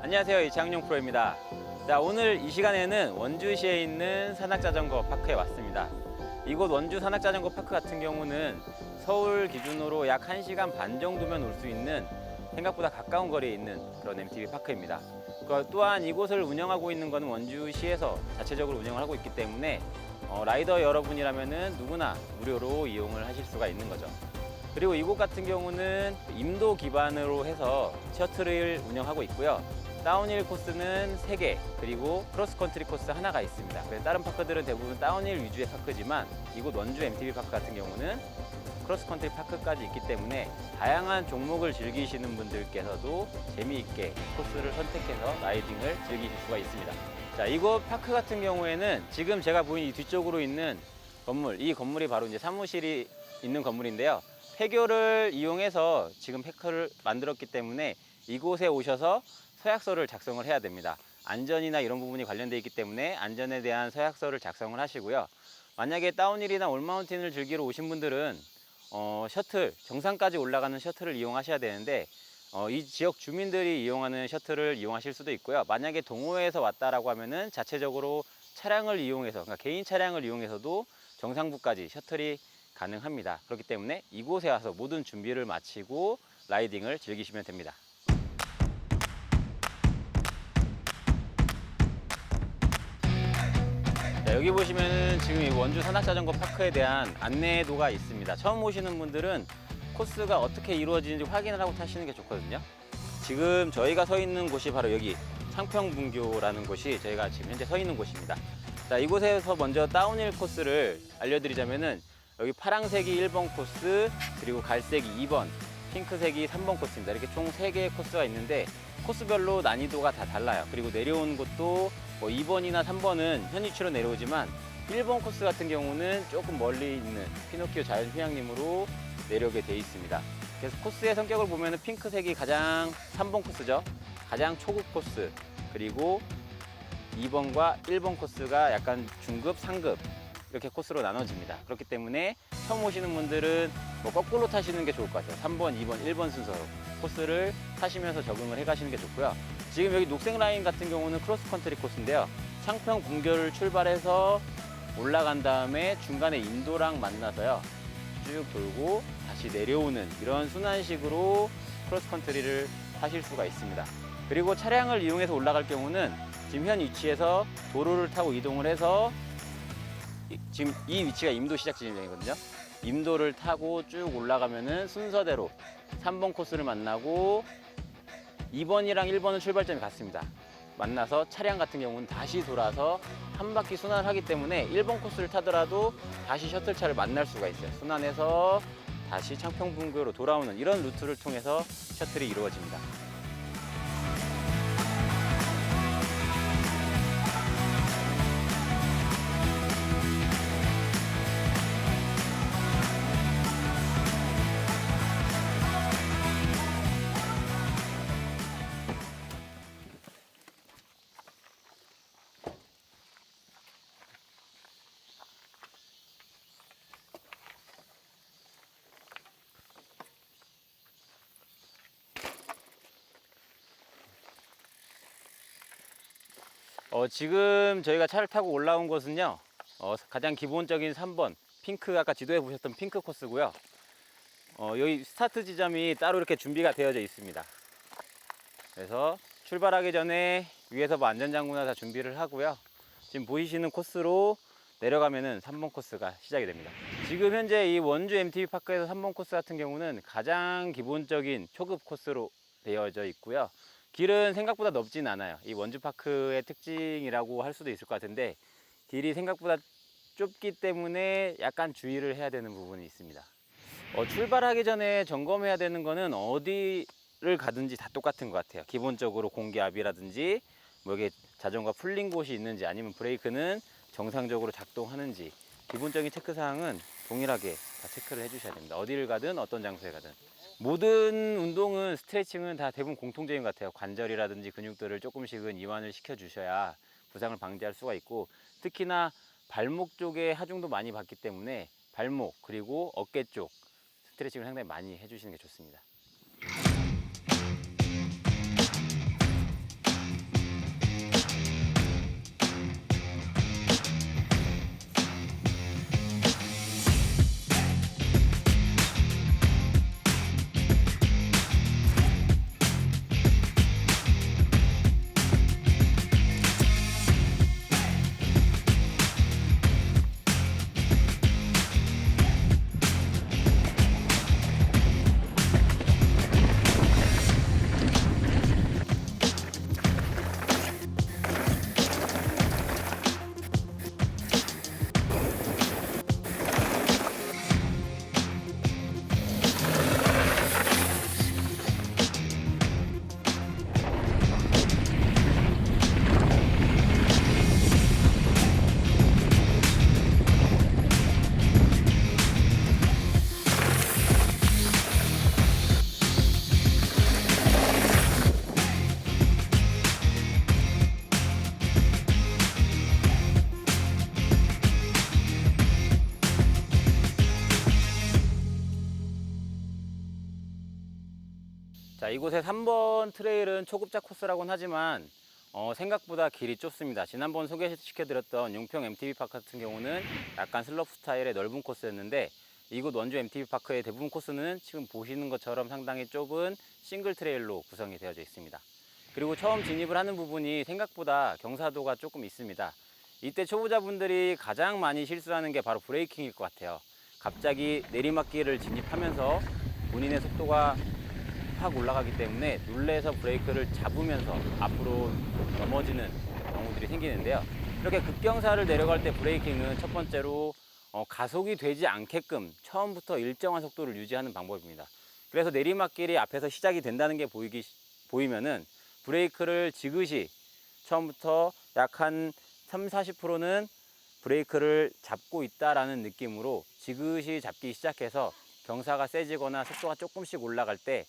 안녕하세요, 이창용 프로입니다. 자, 오늘 이 시간에는 원주시에 있는 산악자전거 파크에 왔습니다. 이곳 원주 산악자전거 파크 같은 경우는 서울 기준으로 약 1시간 반 정도면 올 수 있는 생각보다 가까운 거리에 있는 그런 MTB 파크입니다. 또한 이곳을 운영하고 있는 것은 원주시에서 자체적으로 운영을 하고 있기 때문에 라이더 여러분이라면 누구나 무료로 이용을 하실 수가 있는 거죠. 그리고 이곳 같은 경우는 임도 기반으로 해서 셔틀을 운영하고 있고요. 다운힐 코스는 3개, 그리고 크로스컨트리 코스 하나가 있습니다. 다른 파크들은 대부분 다운힐 위주의 파크지만 이곳 원주 MTB 파크 같은 경우는 크로스컨트리 파크까지 있기 때문에 다양한 종목을 즐기시는 분들께서도 재미있게 코스를 선택해서 라이딩을 즐기실 수가 있습니다. 자, 이곳 파크 같은 경우에는 지금 제가 보이는 이 뒤쪽으로 있는 건물, 이 건물이 바로 이제 사무실이 있는 건물인데요. 폐교를 이용해서 지금 파크를 만들었기 때문에 이곳에 오셔서 서약서를 작성을 해야 됩니다. 안전이나 이런 부분이 관련되어 있기 때문에 안전에 대한 서약서를 작성을 하시고요. 만약에 다운힐이나 올마운틴을 즐기러 오신 분들은 셔틀, 정상까지 올라가는 셔틀을 이용하셔야 되는데 이 지역 주민들이 이용하는 셔틀을 이용하실 수도 있고요. 만약에 동호회에서 왔다라고 하면은 자체적으로 차량을 이용해서, 그러니까 개인 차량을 이용해서도 정상부까지 셔틀이 가능합니다. 그렇기 때문에 이곳에 와서 모든 준비를 마치고 라이딩을 즐기시면 됩니다. 자, 여기 보시면은 지금 이 원주 산악자전거 파크에 대한 안내도가 있습니다. 처음 오시는 분들은 코스가 어떻게 이루어지는지 확인을 하고 타시는 게 좋거든요. 지금 저희가 서 있는 곳이 바로 여기 창평분교라는 곳이 저희가 지금 현재 서 있는 곳입니다. 자, 이곳에서 먼저 다운힐 코스를 알려드리자면은 여기 파란색이 1번 코스, 그리고 갈색이 2번, 핑크색이 3번 코스입니다. 이렇게 총 3개의 코스가 있는데 코스별로 난이도가 다 달라요. 그리고 내려오는 곳도 2번이나 3번은 현위치로 내려오지만 1번 코스 같은 경우는 조금 멀리 있는 피노키오 자연휴양림으로 내려오게 되어 있습니다. 그래서 코스의 성격을 보면 핑크색이 가장 3번 코스죠. 가장 초급 코스, 그리고 2번과 1번 코스가 약간 중급, 상급 이렇게 코스로 나눠집니다. 그렇기 때문에 처음 오시는 분들은 뭐 거꾸로 타시는 게 좋을 것 같아요. 3번, 2번, 1번 순서로 코스를 타시면서 적응을 해 가시는 게 좋고요. 지금 여기 녹색 라인 같은 경우는 크로스컨트리 코스인데요. 창평 분교를 출발해서 올라간 다음에 중간에 인도랑 만나서요. 쭉 돌고 다시 내려오는 이런 순환식으로 크로스컨트리를 하실 수가 있습니다. 그리고 차량을 이용해서 올라갈 경우는 지금 현 위치에서 도로를 타고 이동을 해서 지금 이 위치가 임도 시작 지점이거든요. 임도를 타고 쭉 올라가면은 순서대로 3번 코스를 만나고 2번이랑 1번은 출발점이 같습니다. 만나서 차량 같은 경우는 다시 돌아서 한 바퀴 순환을 하기 때문에 1번 코스를 타더라도 다시 셔틀차를 만날 수가 있어요. 순환해서 다시 창평분교로 돌아오는 이런 루트를 통해서 셔틀이 이루어집니다. 지금 저희가 차를 타고 올라온 곳은요, 가장 기본적인 3번 핑크, 아까 지도에 보셨던 핑크 코스고요. 여기 스타트 지점이 따로 이렇게 준비가 되어져 있습니다. 그래서 출발하기 전에 위에서 뭐 안전장구나 다 준비를 하고요. 지금 보이시는 코스로 내려가면은 3번 코스가 시작이 됩니다. 지금 현재 이 원주 MTB 파크에서 3번 코스 같은 경우는 가장 기본적인 초급 코스로 되어져 있고요. 길은 생각보다 넓진 않아요. 이 원주파크의 특징이라고 할 수도 있을 것 같은데 길이 생각보다 좁기 때문에 약간 주의를 해야 되는 부분이 있습니다. 출발하기 전에 점검해야 되는 거는 어디를 가든지 다 똑같은 것 같아요. 기본적으로 공기압이라든지 뭐 여기 자전거 풀린 곳이 있는지 아니면 브레이크는 정상적으로 작동하는지 기본적인 체크사항은 동일하게 다 체크를 해주셔야 됩니다. 어디를 가든 어떤 장소에 가든. 모든 운동은 스트레칭은 다 대부분 공통적인 것 같아요. 관절이라든지 근육들을 조금씩은 이완을 시켜 주셔야 부상을 방지할 수가 있고, 특히나 발목 쪽에 하중도 많이 받기 때문에 발목 그리고 어깨 쪽 스트레칭을 상당히 많이 해주시는 게 좋습니다. 자, 이곳의 3번 트레일은 초급자 코스라고는 하지만 생각보다 길이 좁습니다. 지난번 소개시켜드렸던 용평 MTB 파크 같은 경우는 약간 슬로프 스타일의 넓은 코스였는데 이곳 원주 MTB 파크의 대부분 코스는 지금 보시는 것처럼 상당히 좁은 싱글 트레일로 구성이 되어져 있습니다. 그리고 처음 진입을 하는 부분이 생각보다 경사도가 조금 있습니다. 이때 초보자분들이 가장 많이 실수하는 게 바로 브레이킹일 것 같아요. 갑자기 내리막길을 진입하면서 본인의 속도가 확 올라가기 때문에 눌레서 브레이크를 잡으면서 앞으로 넘어지는 경우들이 생기는데요. 이렇게 급경사를 내려갈 때 브레이킹은 첫 번째로 가속이 되지 않게끔 처음부터 일정한 속도를 유지하는 방법입니다. 그래서 내리막길이 앞에서 시작이 된다는 게 보이면은 브레이크를 지그시 처음부터 약 한 30-40%는 브레이크를 잡고 있다라는 느낌으로 지그시 잡기 시작해서 경사가 세지거나 속도가 조금씩 올라갈 때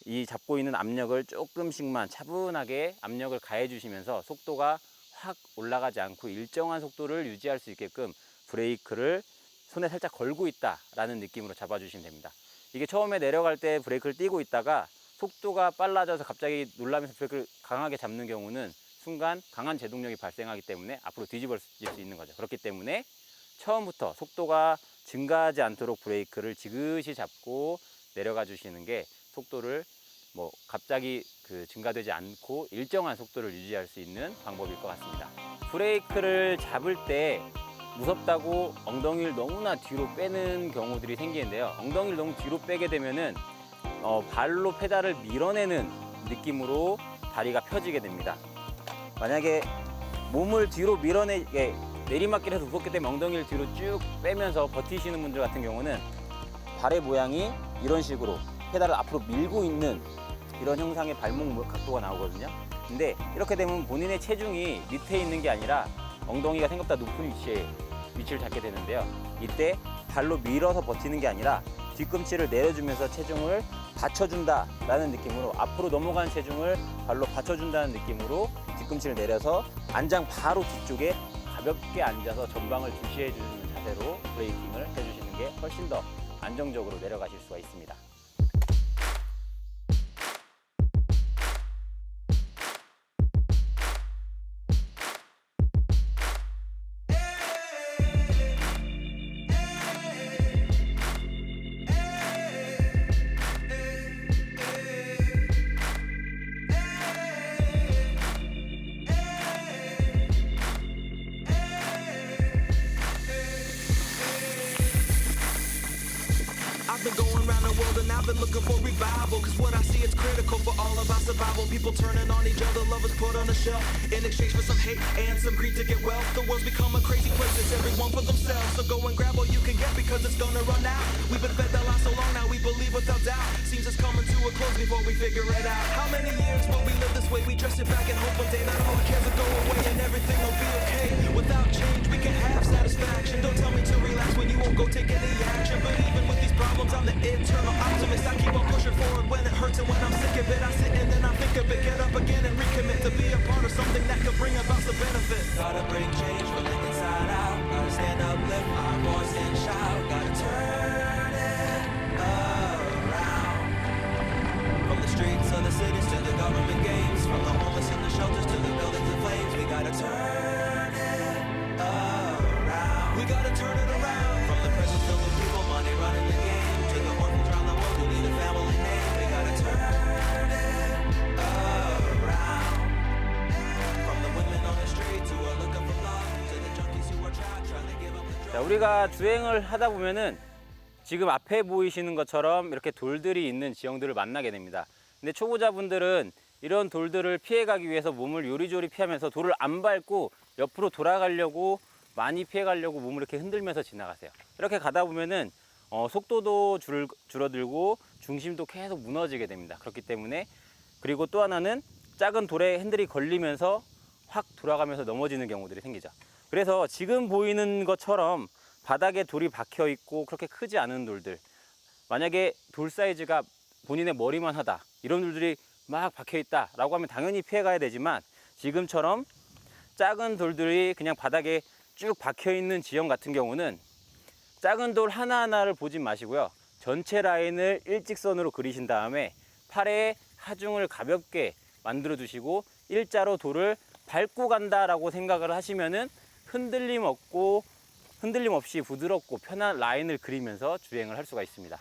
이 잡고 있는 압력을 조금씩만 차분하게 압력을 가해 주시면서 속도가 확 올라가지 않고 일정한 속도를 유지할 수 있게끔 브레이크를 손에 살짝 걸고 있다라는 느낌으로 잡아주시면 됩니다. 이게 처음에 내려갈 때 브레이크를 띄고 있다가 속도가 빨라져서 갑자기 놀라면서 브레이크를 강하게 잡는 경우는 순간 강한 제동력이 발생하기 때문에 앞으로 뒤집어질 수 있는 거죠. 그렇기 때문에 처음부터 속도가 증가하지 않도록 브레이크를 지그시 잡고 내려가 주시는 게 속도를 갑자기 증가되지 않고 일정한 속도를 유지할 수 있는 방법일 것 같습니다. 브레이크를 잡을 때 무섭다고 엉덩이를 너무나 뒤로 빼는 경우들이 생기는데요. 엉덩이를 너무 뒤로 빼게 되면은 발로 페달을 밀어내는 느낌으로 다리가 펴지게 됩니다. 만약에 몸을 뒤로 밀어내게 내리막길에서 무섭기 때문에 엉덩이를 뒤로 쭉 빼면서 버티시는 분들 같은 경우는 발의 모양이 이런 식으로 페달을 앞으로 밀고 있는 이런 형상의 발목 각도가 나오거든요. 근데 이렇게 되면 본인의 체중이 밑에 있는 게 아니라 엉덩이가 생각보다 높은 위치를 잡게 되는데요. 이때 발로 밀어서 버티는 게 아니라 뒤꿈치를 내려주면서 체중을 받쳐준다라는 느낌으로 앞으로 넘어간 체중을 발로 받쳐준다는 느낌으로 뒤꿈치를 내려서 안장 바로 뒤쪽에 가볍게 앉아서 전방을 주시해주는 자세로 브레이킹을 해주시는 게 훨씬 더 안정적으로 내려가실 수가 있습니다. I've been going around the world and I've been looking for revival, cause what I see is critical for all of our survival. People turning on each other, lovers put on a shelf in exchange for some hate and some greed to get wealth. The world's become a crazy place, it's everyone for themselves. So go and grab all you can get because it's gonna run out. We've been fed that lie so long now we believe without doubt. Seems it's coming to a close before we figure it out. How many years will we live this way? We dress it back and hope one day that all our cares will go away and everything will be okay. Without change we can have satisfaction. Don't tell me to relax when you won't go take any action. But even with these problems I'm the eternal optimist. I keep on pushing forward when it hurts and when I'm sick of it. I sit and then I think of it, get up again and recommit to be a part of something that could bring about some benefit. Gotta bring change from the inside out. Gotta stand up, lift our voice and shout. Gotta turn it around. From the streets of the cities to the government games, from the homeless in the shelters to the buildings in flames. We gotta turn it around. We gotta turn it around. From the presence filled with people, money running the game, to the orphans around the world who need a family name. We gotta turn it around. From the women on the street who are looking for love, to the junkies who are trying to give up the 자, 우리가 주행을 하다 보면은 지금 앞에 보이시는 것처럼 이렇게 돌들이 있는 지형들을 만나게 됩니다. 근데 초보자분들은 이런 돌들을 피해가기 위해서 몸을 요리조리 피하면서 돌을 안 밟고 옆으로 돌아가려고 많이 피해가려고 몸을 이렇게 흔들면서 지나가세요. 이렇게 가다 보면은 속도도 줄어들고 중심도 계속 무너지게 됩니다. 그렇기 때문에, 그리고 또 하나는 작은 돌에 핸들이 걸리면서 확 돌아가면서 넘어지는 경우들이 생기죠. 그래서 지금 보이는 것처럼 바닥에 돌이 박혀 있고 그렇게 크지 않은 돌들, 만약에 돌 사이즈가 본인의 머리만 하다, 이런 돌들이 막 박혀 있다 라고 하면 당연히 피해 가야 되지만, 지금처럼 작은 돌들이 그냥 바닥에 쭉 박혀 있는 지형 같은 경우는 작은 돌 하나하나를 보지 마시고요, 전체 라인을 일직선으로 그리신 다음에 팔에 하중을 가볍게 만들어 주시고 일자로 돌을 밟고 간다라고 생각을 하시면은 흔들림 없이 부드럽고 편한 라인을 그리면서 주행을 할 수가 있습니다.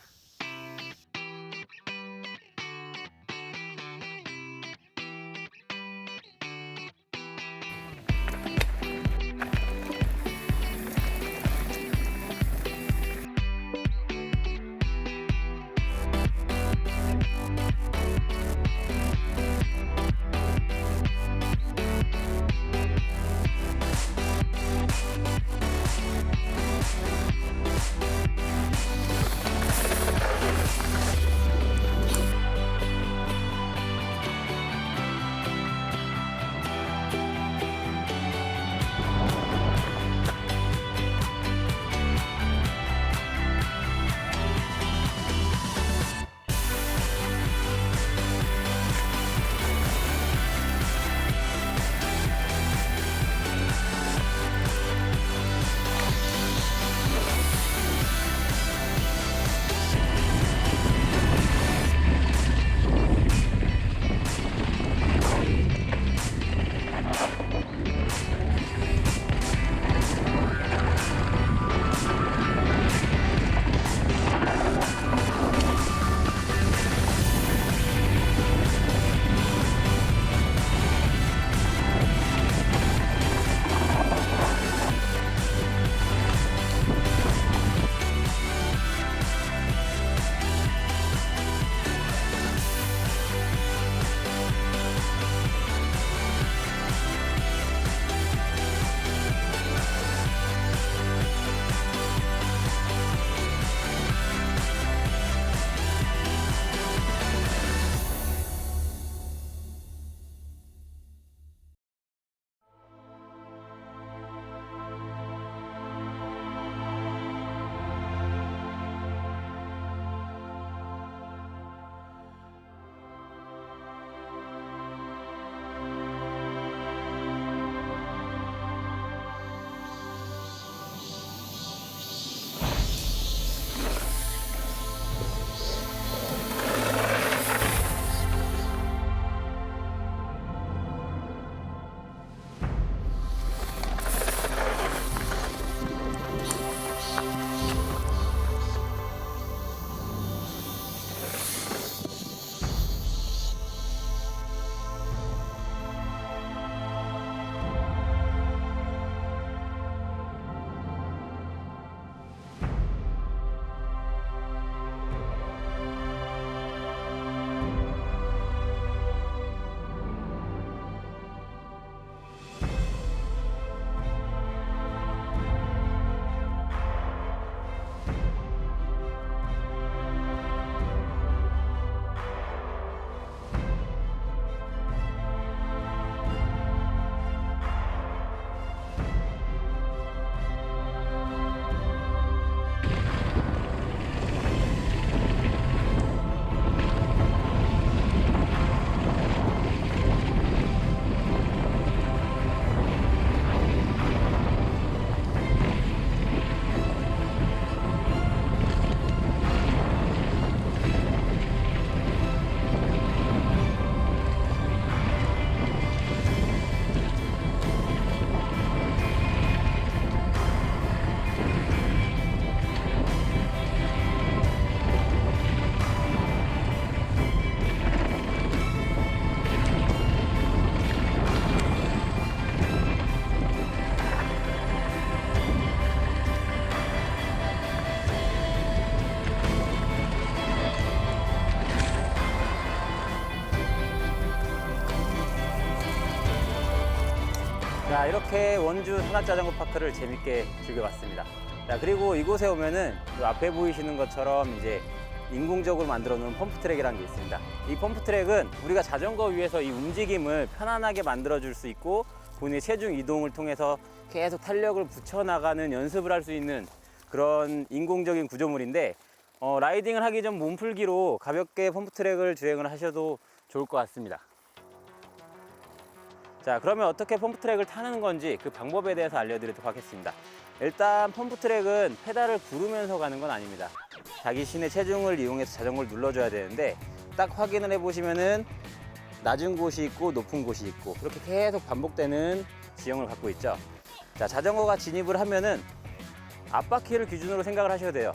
자, 이렇게 원주 산악자전거 파크를 재밌게 즐겨봤습니다. 자, 그리고 이곳에 오면은 이 앞에 보이시는 것처럼 이제 인공적으로 만들어 놓은 펌프트랙이라는 게 있습니다. 이 펌프트랙은 우리가 자전거 위에서 이 움직임을 편안하게 만들어 줄 수 있고 본인의 체중 이동을 통해서 계속 탄력을 붙여나가는 연습을 할 수 있는 그런 인공적인 구조물인데 라이딩을 하기 전 몸풀기로 가볍게 펌프트랙을 주행을 하셔도 좋을 것 같습니다. 자, 그러면 어떻게 펌프트랙을 타는 건지 그 방법에 대해서 알려드리도록 하겠습니다. 일단 펌프트랙은 페달을 구르면서 가는 건 아닙니다. 자기 신의 체중을 이용해서 자전거를 눌러줘야 되는데 딱 확인을 해보시면은 낮은 곳이 있고 높은 곳이 있고 그렇게 계속 반복되는 지형을 갖고 있죠. 자, 자전거가 진입을 하면은 앞바퀴를 기준으로 생각을 하셔야 돼요.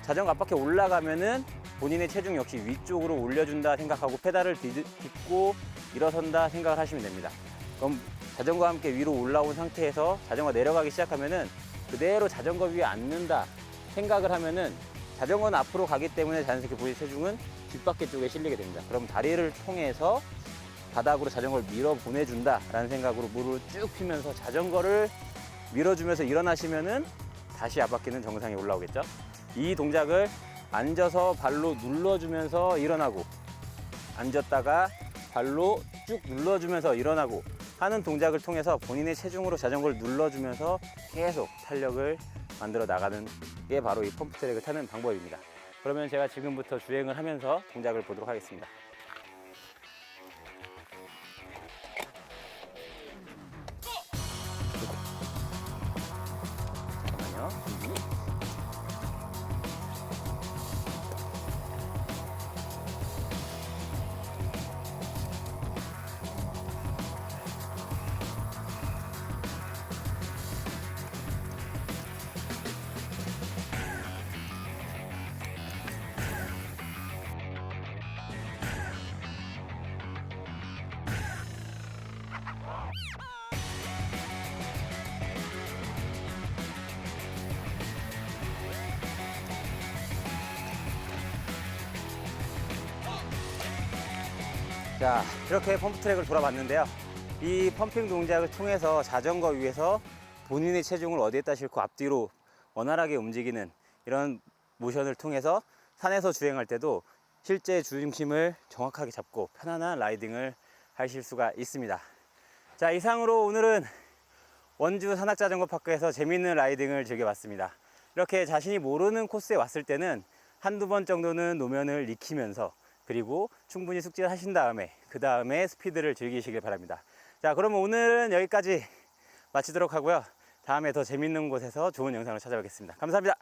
자전거 앞바퀴 올라가면은 본인의 체중 역시 위쪽으로 올려준다 생각하고 페달을 딛고 일어선다 생각을 하시면 됩니다. 그럼 자전거와 함께 위로 올라온 상태에서 자전거가 내려가기 시작하면은 그대로 자전거 위에 앉는다 생각을 하면은 자전거는 앞으로 가기 때문에 자연스럽게 본인 체중은 뒷바퀴 쪽에 실리게 됩니다. 그럼 다리를 통해서 바닥으로 자전거를 밀어 보내준다 라는 생각으로 물을 쭉 피면서 자전거를 밀어주면서 일어나시면은 다시 앞바퀴는 정상에 올라오겠죠. 이 동작을 앉아서 발로 눌러주면서 일어나고 앉았다가 발로 쭉 눌러주면서 일어나고 하는 동작을 통해서 본인의 체중으로 자전거를 눌러주면서 계속 탄력을 만들어 나가는 게 바로 이 펌프트랙을 타는 방법입니다. 그러면 제가 지금부터 주행을 하면서 동작을 보도록 하겠습니다. 잠깐만요. 자, 이렇게 펌프트랙을 돌아봤는데요. 이 펌핑 동작을 통해서 자전거 위에서 본인의 체중을 어디에다 싣고 앞뒤로 원활하게 움직이는 이런 모션을 통해서 산에서 주행할 때도 실제 중심을 정확하게 잡고 편안한 라이딩을 하실 수가 있습니다. 자, 이상으로 오늘은 원주 산악자전거 파크에서 재밌는 라이딩을 즐겨봤습니다. 이렇게 자신이 모르는 코스에 왔을 때는 한두 번 정도는 노면을 익히면서 그리고 충분히 숙지를 하신 다음에 그 다음에 스피드를 즐기시길 바랍니다. 자, 그러면 오늘은 여기까지 마치도록 하고요. 다음에 더 재밌는 곳에서 좋은 영상을 찾아뵙겠습니다. 감사합니다.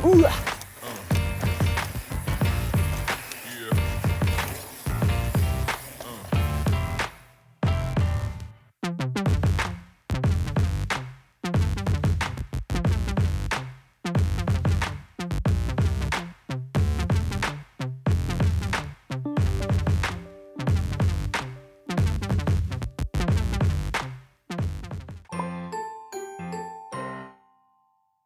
우와!